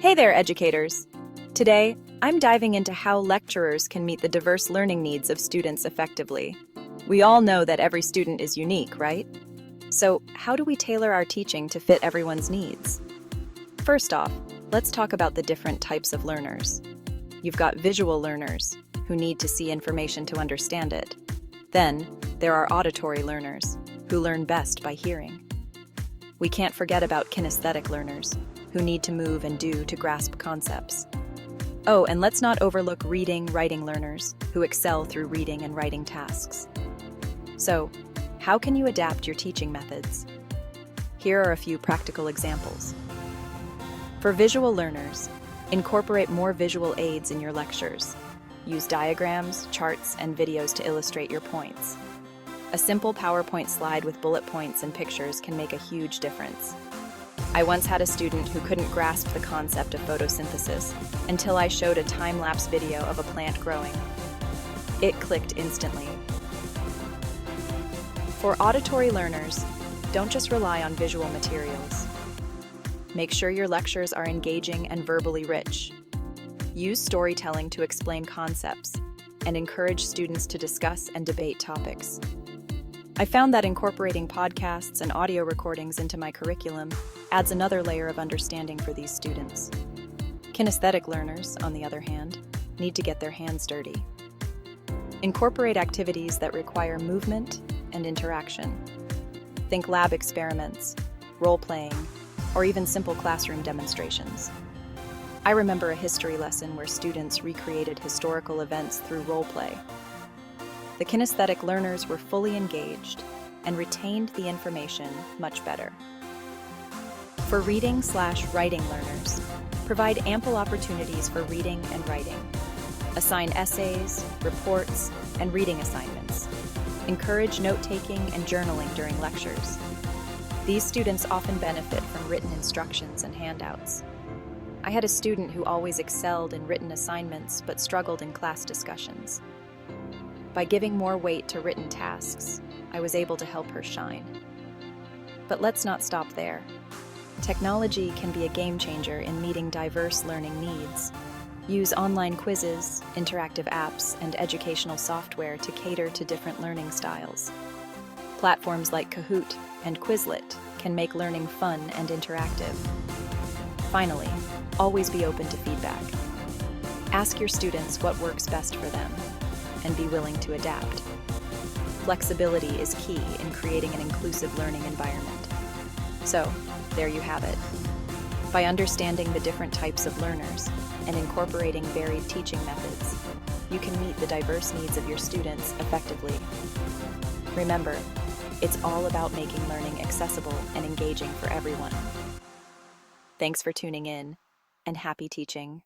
Hey there, educators! Today, I'm diving into how lecturers can meet the diverse learning needs of students effectively. We all know that every student is unique, right? So, how do we tailor our teaching to fit everyone's needs? First off, let's talk about the different types of learners. You've got visual learners, who need to see information to understand it. Then, there are auditory learners, who learn best by hearing. We can't forget about kinesthetic learners, who need to move and do to grasp concepts. Oh, and let's not overlook writing learners, who excel through reading and writing tasks. So, how can you adapt your teaching methods? Here are a few practical examples. For visual learners, incorporate more visual aids in your lectures. Use diagrams, charts, and videos to illustrate your points. A simple PowerPoint slide with bullet points and pictures can make a huge difference. I once had a student who couldn't grasp the concept of photosynthesis until I showed a time-lapse video of a plant growing. It clicked instantly. For auditory learners, don't just rely on visual materials. Make sure your lectures are engaging and verbally rich. Use storytelling to explain concepts and encourage students to discuss and debate topics. I found that incorporating podcasts and audio recordings into my curriculum adds another layer of understanding for these students. Kinesthetic learners, on the other hand, need to get their hands dirty. Incorporate activities that require movement and interaction. Think lab experiments, role-playing, or even simple classroom demonstrations. I remember a history lesson where students recreated historical events through role-play. The kinesthetic learners were fully engaged and retained the information much better. For reading/writing learners, provide ample opportunities for reading and writing. Assign essays, reports, and reading assignments. Encourage note-taking and journaling during lectures. These students often benefit from written instructions and handouts. I had a student who always excelled in written assignments but struggled in class discussions. By giving more weight to written tasks, I was able to help her shine. But let's not stop there. Technology can be a game changer in meeting diverse learning needs. Use online quizzes, interactive apps, and educational software to cater to different learning styles. Platforms like Kahoot and Quizlet can make learning fun and interactive. Finally, always be open to feedback. Ask your students what works best for them, and be willing to adapt. Flexibility is key in creating an inclusive learning environment. So, there you have it. By understanding the different types of learners and incorporating varied teaching methods, you can meet the diverse needs of your students effectively. Remember, it's all about making learning accessible and engaging for everyone. Thanks for tuning in, and happy teaching.